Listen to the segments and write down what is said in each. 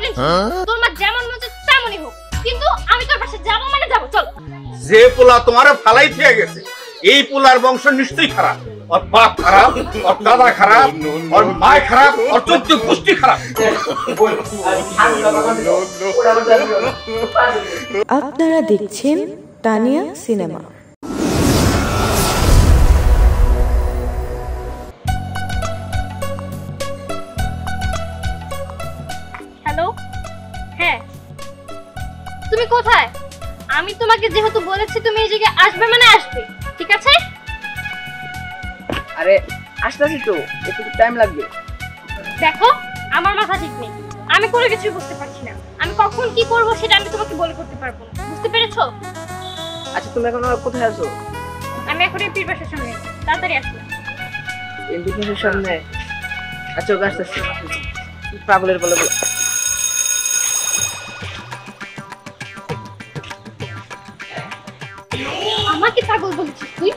Tension তোর মা যেমন মনে তেমনই হোক কিন্তু আমি তোর পাশে যাব মানে যাব চল যে পোলা তোমারে ফালাই দিয়ে গেছে এই পোলার বংশ নিশ্চয়ই খারাপ ওর বাপ খারাপ ওর দাদা খারাপ ওর মা খারাপ ওর 14 গোষ্ঠী খারাপ আপনারা দেখছেন তানিয়া সিনেমা। হ্যালো হ্যাঁ তুমি কোথায় আমি তোমাকে যেহেতু বলেছি তুমি এই জায়গায় আসবে মানে আসবে ঠিক আছে আরে আসতেছি তো একটু টাইম লাগবে দেখো আমার মাথা ঠিক নেই আমি কোনো কিছু বুঝতে পারছি না আমি কখন কি করব সেটা আমি তোমাকে বলে করতে পারবো না বুঝতে পেরেছো আচ্ছা তুমি এখন কোথায় আছো আমি এখন এই পীর বাসার সামনে তাড়াতাড়ি আসো এমপি বাসার সামনে আচ্ছা ওকে আসতেছি পাগলের বলে বলে আমাকে পাগল বলছিস তুই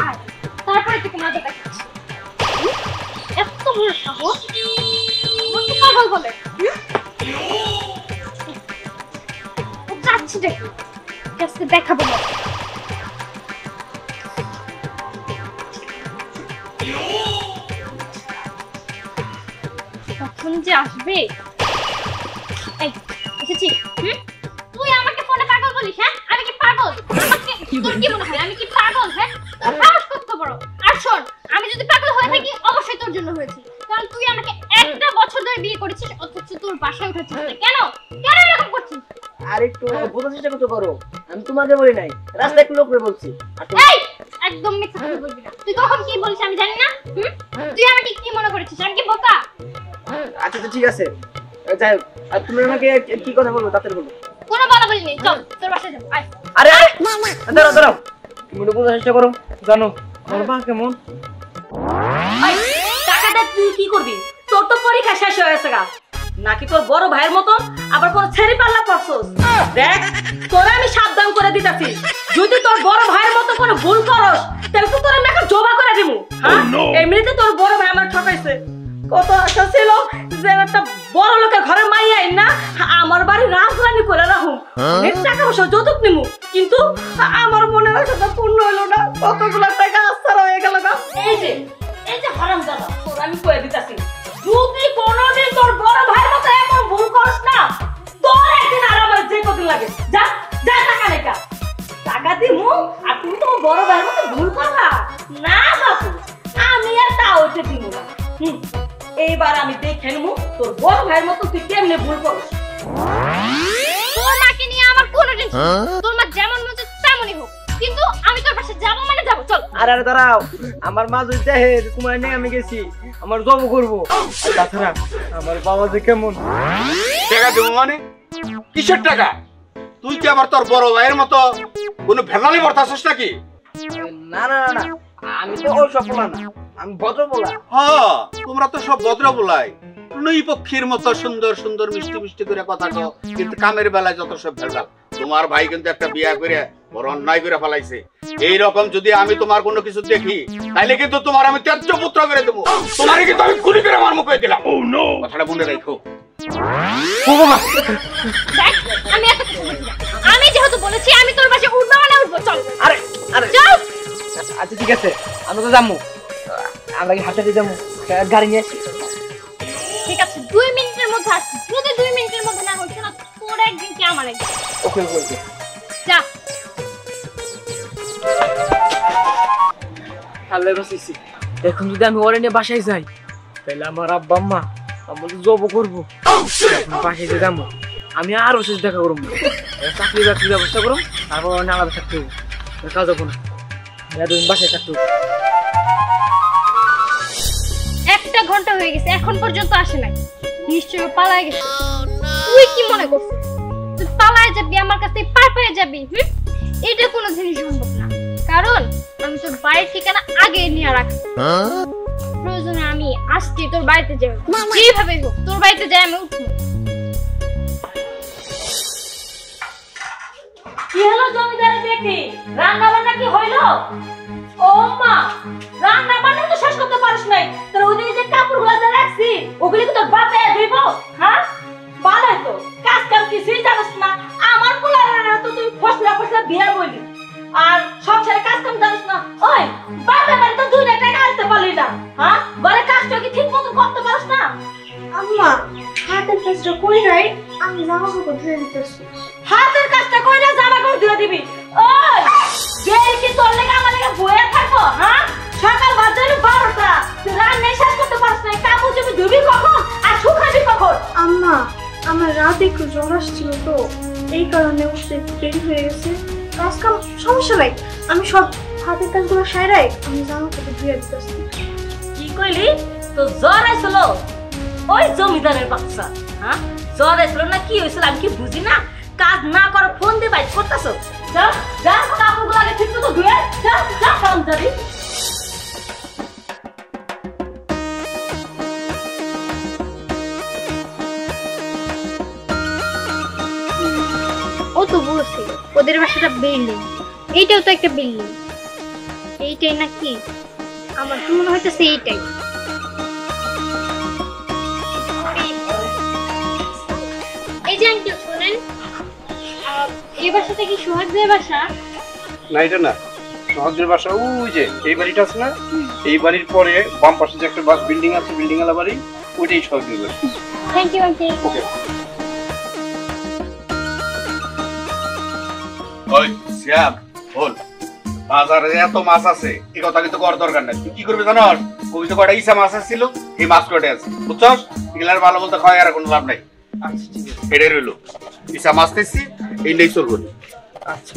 আর তারপরে তোকে মজা দেখাচ্ছি এত বড় সাহস আমাকে পাগল বলে ও চাচ্ছি দেখি কাছে দেখাবো না কখন যে আসবে এই এসেছি তুই আমাকে ফোনে পাগল বলিস হ্যাঁ আমি কি পাগল আমাকে তোর কি মনে হয় আমি কি পাগল হ্যাঁ সাহস কত বড় আর শোন আমি যদি পাগল হয়ে থাকি অবশ্যই তোর জন্য হয়েছে কারণ তুই আমাকে একটা বছর ধরে বিয়ে করেছিস অথচ তোর বাসায় উঠেছিস না কেন কেন এরকম করছিস আর একটু বোঝার চেষ্টা করো আমি তোমাকে বলি নাই রাস্তায় একটু লোকরে বলছি এই একদম মিথ্যা কথা বলবি না তুই কখন কি বলিস আমি জানি না তুই আমাকে কি মনে করেছিস আমি কি বোকা আচ্ছা তো ঠিক আছে যাই হোক আর তুমি আমাকে কি কথা বলবো তাড়াতাড়ি বলো কোনো বলা বলি নেই চল তোর বাসায় যাব আয় আরে আরে দাঁড়াও দাঁড়াও তুমি একটু বোঝার চেষ্টা করো জানো আমার মা কেমন টাকা দে তুই কি করবি তোর তো পরীক্ষা শেষ হয়ে গেছে গা নাকি তোর বড় ভাইয়ের মতন আবার কোন ছেড়ি পাল্লা পড়ছস দেখ তোরে আমি সাবধান করে দিতেছি যদি তোর বড় ভাইয়ের মতো কোনো ভুল করস তাহলে তো তোর আমি একটা জবা করে দিমু হ্যাঁ এমনিতে তোর বড় ভাই আমার ঠকাইছে কত আশা ছিল যে একটা বড় লোকের ঘরে মাইয়া না আমার বাড়ি রাজরানি করে রাখুম অনেক টাকা পয়সা যৌতুক নিমু কিন্তু আমার মনের আশাটা পূর্ণ হলো না কতগুলো টাকা আস্তার হয়ে গেল না এই যে হারামজাদা তোর আমি কয়ে দিতেছি যদি কোনোদিন তোর বড় ভাইয়ের মতো এমন ভুল করিস না তোর একদিন আর আমার যে কদিন লাগে যা যা টাকা লেখা টাকা দিমু আর তুমি তো বড় ভাইয়ের মতো ভুল করবা না বাপু আমি আর তা হইতে দিমু না এইবার আমি দেখে নেবো তোর বড় ভাইয়ের মতো তুই কেমনে ভুল করিস তোর মাকে নিয়ে আমার কোনো টেনশন তোর মা যেমন মনে তেমনই হোক কিন্তু আমি তোর পাশে যাব মানে যাব চল আরে আরে দাঁড়াও আমার মা যদি দেখে তোমার নিয়ে আমি গেছি আমার জব করবো তাছাড়া আমার বাবা যে কেমন টাকা দেবো মানে কিসের টাকা তুই কি আবার তোর বড় ভাইয়ের মতো কোনো ভেজালি বর্তাছিস নাকি না না না আমি তো ওই সব বলা না আমি ভদ্র বলা হ্যাঁ তোমরা তো সব ভদ্র বলাই নই পক্ষীর মতো সুন্দর সুন্দর মিষ্টি মিষ্টি করে কথা কও কিন্তু কামের বেলায় যত সব ভেজাল তোমার ভাই কিন্তু একটা বিয়া করে বড় অন্যায় করে ফেলাইছে এই রকম যদি আমি তোমার কোনো কিছু দেখি তাহলে কিন্তু তোমার আমি ত্যায্য পুত্র করে দেবো তোমারে কিন্তু আমি গুলি করে আমার মুখে দিলাম ও নো কথাটা মনে রাখো ও বাবা দেখ আমি এত কিছু বলছি না আমি যেহেতু বলেছি আমি তোর বাসায় উঠবো মানে উঠবো চল আরে আরে চল আচ্ছা ঠিক আছে আমরা তো যাবো আমরা কি হাঁটাতে যাবো গাড়ি নিয়ে আসি ঠিক আছে 2 মিনিটের মধ্যে আসছি যদি 2 মিনিটের মধ্যে না হচ্ছে না তোর একদিন কি আমার একদিন ওকে ওকে যা আল্লাহ বাঁচিয়েছি এখন যদি আমি ওরে নিয়ে বাসায় যাই তাহলে আমার আব্বা আম্মা আমাদের জব করবো বাসায় যে যাবো আমি আরো শেষ দেখা করবো চাকরি বাকরি ব্যবস্থা করবো তারপর অনেক আলাদা থাকতে হবো কাজ হবো না দুদিন বাসায় থাকতে হবো 1 ঘন্টা হয়ে গেছে এখন পর্যন্ত আসে নাই নিশ্চয়ই পালায় গেছে তুই কি মনে করছিস তুই পালায় যাবি আমার কাছে পার পেয়ে যাবি এটা কোনো জিনিস সম্ভব না কারণ আমি তোর বাড়ির ঠিকানা আগে নিয়ে রাখছি প্রয়োজনে আমি আজকে তোর বাড়িতে যাবো যেভাবে হোক তোর বাড়িতে যাই আমি উঠবো কি হলো জমিদারে দেখি রান্না বান্না কি হইলো ও মা রান্না বান্না তো শেষ করতে পারিস নাই তোর ওদিকে যে কাপড়গুলো যা রাখছি ওগুলি কি তোর বাপে ধুইবো হ্যাঁ ভালোই তো আম্মা হাতের কাজটা কই নাই আমি জামা কাপড় ধুয়ে দিতেছি হাতের কাজটা কইরা জামা কাপড় ধুয়ে দিবি ওই দেরি কি তোর লাগা আমার লাগা বইয়া থাকবো হ্যাঁ সকাল বাজে 12টা তুই রান্না শেষ করতে পারছ না কাপড় চোপড় ধুবি কখন আর শুকাবি কখন আম্মা আমার রাতে একটু জ্বর আসছিল তো এই কারণে উঠতে দেরি হয়ে গেছে কাজ কাম সমস্যা নাই আমি সব হাতের কাজগুলো সারাই আমি জামা কাপড় ধুয়ে দিতেছি কি কইলি তো জ্বর আইছিল ওই জমিদারের বাচ্চা হ্যাঁ জ্বর আইছিল না কি হইছিল আমি কি বুঝি না কাজ না করে ফোন দিয়ে বাইক করতেছ যা যা কাপড়গুলো আগে ঠিক মতো ধুয়ে যা যা কাম যাবি ও তো বলছে ওদের বাসাটা বিল্ডিং এইটাও তো একটা বিল্ডিং এইটাই নাকি আমার তো মনে হইতেছে এইটাই এই যে আঙ্কেল শুনেন এই বাসাটা কি সোহাগদের বাসা না এটা না সহজের বাসা ওই যে এই বাড়িটা আছে না এই বাড়ির পরে বাম পাশে যে একটা বিল্ডিং আছে বিল্ডিং ওয়ালা বাড়ি ওইটাই সহজের বাড়ি থ্যাংক ইউ আঙ্কেল ওকে ওই শ্যাম বল বাজারে এত মাছ আছে এই কথা কিন্তু করার দরকার নাই তুই কি করবি জানোস ওই তো কটা ইসা মাছ ছিল এই মাছ কটে আছে বুঝছস এগুলার ভালো বলতে খাওয়াই আর কোনো লাভ নাই আচ্ছা ঠিক আছে এটাই রইলো ইসা মাছ তেছি এই নেই চল করি আচ্ছা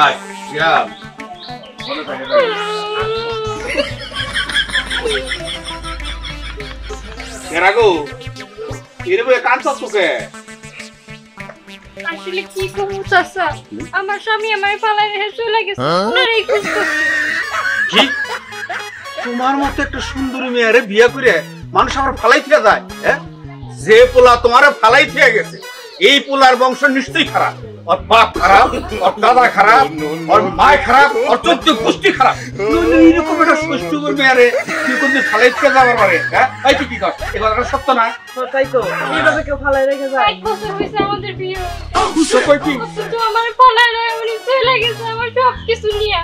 আয় শ্যাম মনে থাকে এরাগো এরবে কাঁচা তোকে আসলে কি করব চাচা আমার স্বামী আমার পালায় রেখে চলে গেছে ওনারই খুঁজ করছি কি তোমার মতো একটা সুন্দরী মেয়েরে বিয়ে করে মানুষ আমার ফালাই থেকে যায় হ্যাঁ যে পোলা তোমার ফালাই থেকে গেছে এই পোলার বংশ নিশ্চয়ই খারাপ ওর বাপ খারাপ ওর দাদা খারাপ ওর মা খারাপ ওর 14 পুষ্টি খারাপ এরকম একটা সুষ্ঠু মেয়েরে তুই কোনদিন ফালাই থেকে যাবার পারে হ্যাঁ এই তুই কি কর এই কথাটা সত্য না তাই তো এইভাবে কেউ ফালাই রেখে যায় 1 বছর হইছে আমাদের বিয়ে তো কই কি তো আমার পালায় রেখে উনি চলে গেছে আমার সব কিছু নিয়ে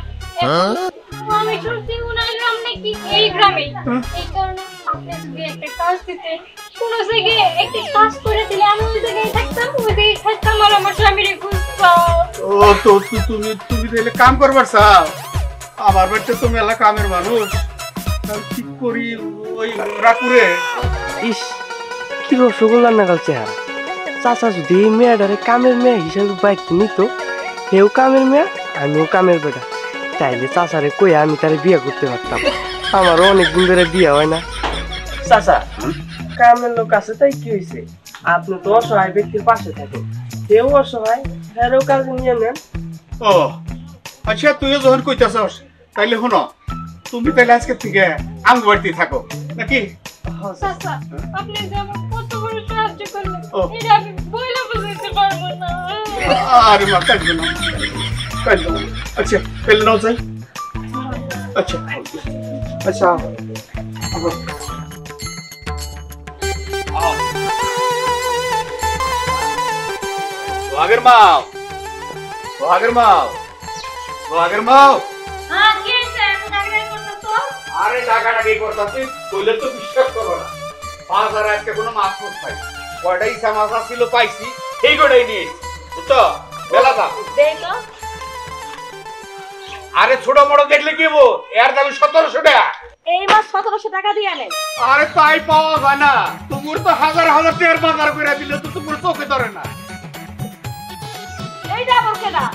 আমি শুনছি উনার গ্রাম নাকি এই গ্রামে এই কারণে আপনি যদি একটা কাজ দিতে কোনো জায়গায় একটা কাজ করে দিলে আমি ওই জায়গায় থাকতাম ওই জায়গায় থাকতাম আর আমার স্বামীর খুঁজতাম ও তো তুমি তাহলে কাম করবার চাও আমার বাড়িতে তো মেলা কামের মানুষ ঠিক করি ওই রাকুরে ইস কি রসগোল্লা নাগাল চেহারা চাচা যদি এই মেয়েটারে কামের মেয়ে হিসাবে বাইক নিত সেও কামের মেয়ে আমিও কামের বেটা তাইলে চাচারে কই আমি তারে বিয়ে করতে পারতাম আমারও অনেকদিন ধরে বিয়ে হয় না চাচা কামের লোক আছে তাই কি হয়েছে আপনি তো অসহায় ব্যক্তির পাশে থাকেন কেউ অসহায় ফেরও কাজে নিয়ে নেন ও আচ্ছা তুইও যখন কইতাছস তাইলে শুনো তুমি তাহলে আজকে থেকে আম বাড়িতে থাকো নাকি চাচা আপনি যে আমার কত বড় সাহায্য করলেন ও। এটা আমি বইলে বুঝাইতে পারবো না আরে মা কাজ না আচ্ছা তাহলে নাও যাই আচ্ছা আচ্ছা সোহাগের মাও সোহাগের মাও সোহাগের মাও হ্যাঁ কি হইছে এত ডাকডাক করতেছ আরে টাকাটাকি করতেছি কইলে তো বিশ্বাস করো না বাজারে আজকে কোনো মাছ মাছ পাই কয়টা ইসা মাছ ছিল পাইছি এই কটাই নিয়ে বুঝছো বেলা দাম দেখো আরে ছোট বড় দেখলে কি হবো এর দাম 1700 টাকা এই মাস 1700 টাকা দিয়ে আনে আরে তাই পাওয়া যায় না তোমার তো হাজার হাজার টাকার বাজার করে দিলে তো তোমার চোখে ধরে না এইটা আবার কেডা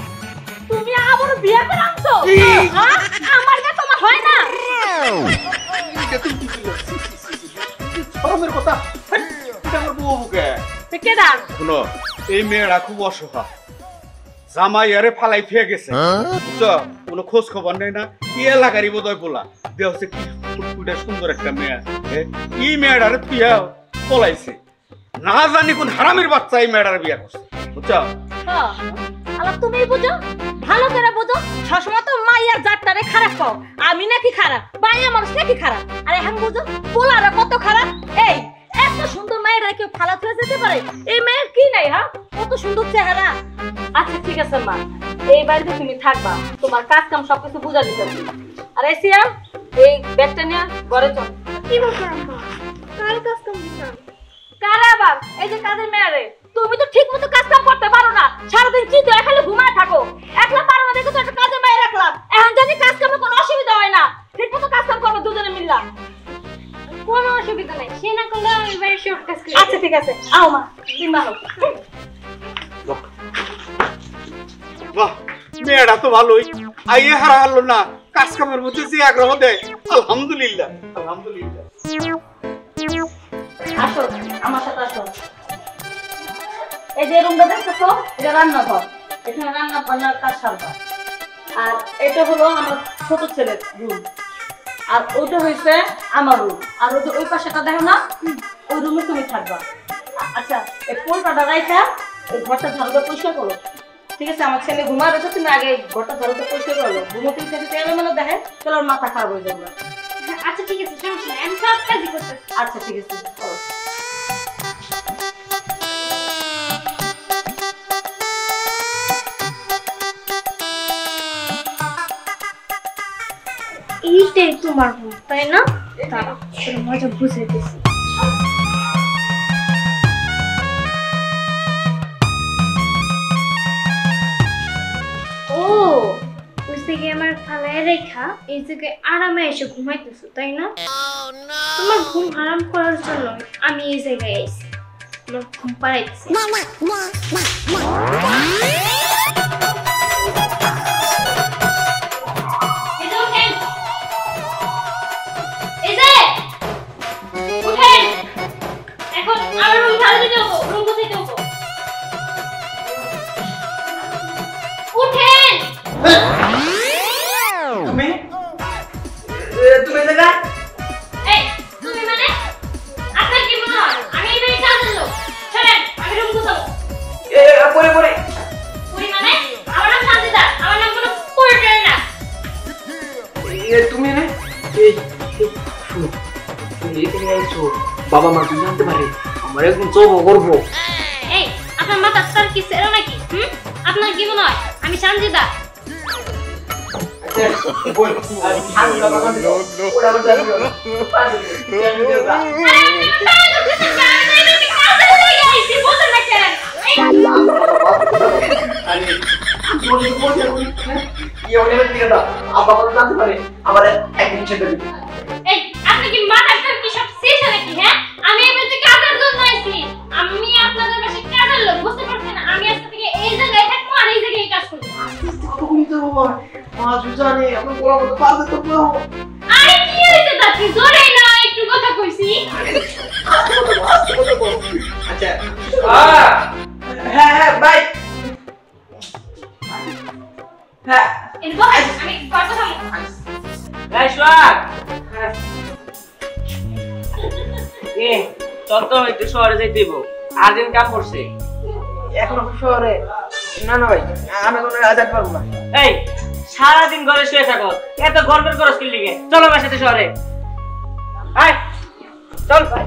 তুমি আবার বিয়ে করে আনছো হ্যাঁ আমার কে তোমার হয় না এটা তুমি কি ছিল শরমের কথা এটা আমার বউ বুকে তুই কেডা শুনো এই মেয়েরা খুব অসহায় জামাই আরে ফালাই ফিরে গেছে বুঝছো কোনো খোঁজ খবর নেই না কি এলাকারই বোধ হয় বলা দেহ কি ফুটফুটে সুন্দর একটা মেয়ে এই মেয়েটারে তুই পলাইছে না জানি কোন হারামের বাচ্চা এই মেয়েটার বিয়ে করছে বুঝছো হ্যাঁ আলা তুমি বুঝো ভালো করে বুঝো সবসময় তো মাইয়ার জাতটারে খারাপ পাও আমি নাকি খারাপ মাইয়া মানুষ নাকি খারাপ আর এখন বুঝো পোলারা কত খারাপ এই এত সুন্দর মেয়েরা কেউ ফালা তুলে যেতে পারে এই মেয়ের কি নাই হ্যাঁ কত সুন্দর চেহারা আচ্ছা ঠিক আছে মা এই বাড়িতে তুমি থাকবা তোমার কাজ কাম সবকিছু বুঝা দিতে হবে আর এসিয়া এই ব্যাগটা নিয়ে ঘরে চল কি ব্যাপার আম্মা কার এই যে কাজের মেয়ারে তুমি তো ঠিক মতো কাজ কাম করতে পারো না, সারাদিন চিন্তা খালি ঘুমায় থাকো। একলা পারো না দেখো তো একটা কাজের মেয়ে রাখলাম, এখন জানি কাজ কামে কোনো অসুবিধা হয় না, ঠিক মতো কাজ কাম করবে দুজনে মিললা। কোনো অসুবিধা নাই, সে না করলে আমি বাড়ি শর্ট কাজ করি। আচ্ছা ঠিক আছে, আও মা দিন ভালো। বাহ, মেয়েটা তো ভালোই, আইয়ে হারা হারলো না, কাজ কামের মধ্যে যে আগ্রহ দেয়, আলহামদুলিল্লাহ আলহামদুলিল্লাহ। আসো আমার সাথে আসো। এই যে রুমটা দেখতেছো, এটা রান্নাঘর, এখানে রান্না বান্নার কাজ সারবা। আর এটা হলো আমার ছোট ছেলের রুম, আর ওইটা হইছে আমার রুম, আর ওই পাশেটা দেখো না, ওই রুমে তুমি থাকবা। আচ্ছা এই পোলটাটা রাইখা ওই ঘরটা ঝাড়ুটা পরিষ্কার করো, ঠিক আছে? আমার ছেলে ঘুমায় রয়েছে, তুমি আগে ঘরটা ঝাড়ুটা পরিষ্কার করলো। ঘুমোতে যদি এলোমেলো দেখে তাহলে ওর মাথা খারাপ হয়ে যাবে। আচ্ছা ঠিক আছে, সমস্যা নাই, আমি সব কাজই করতেছি। আচ্ছা ঠিক আছে করো। এইটাই তোমার রুম, তাই না? দাঁড়াও, তোর মজা বুঝে দিছি। ও, ওই জায়গায় আমার ফালায় রেখা এই জায়গায় আরামে এসে ঘুমাইতেছো, তাই না? তোমার ঘুম হারাম করার জন্য আমি এই জায়গায় আইছি, তোমার ঘুম পাড়াইতেছি। বাবা মা তুমি জানতে পারে আমার একদম চোখ করবো। এই আপনার মাথা তার কি ছেড়ে নাকি? আপনার কি মনে হয় আমি সানজিদা? আপনি কি মাথার কি সব শেষ নাকি? হ্যাঁ, আমি এই বাড়িতে কাজের জন্য আইছি, আমি আপনাদের বাসায় কাজের লোক, বুঝতে পারছেন? আমি আজকে থেকে এই জায়গায় থাকবো আর এই জায়গায় কাজ করবো। আরে কি হয়েছে দাদি, জোরে না একটু কথা কইছি। হ্যাঁ বাই। হ্যাঁ এরপর আমি কথা বলবো। চল তো একটু শহরে যাই দিব, আদিন কাম করছে এখনো শহরে। না না ভাই, আমি কোনো আজাদ পারবো না। এই সারাদিন ঘরে শুয়ে থাকো, এত গল্পের করস কি লিগে? চলো আমার সাথে শহরে। চল ভাই।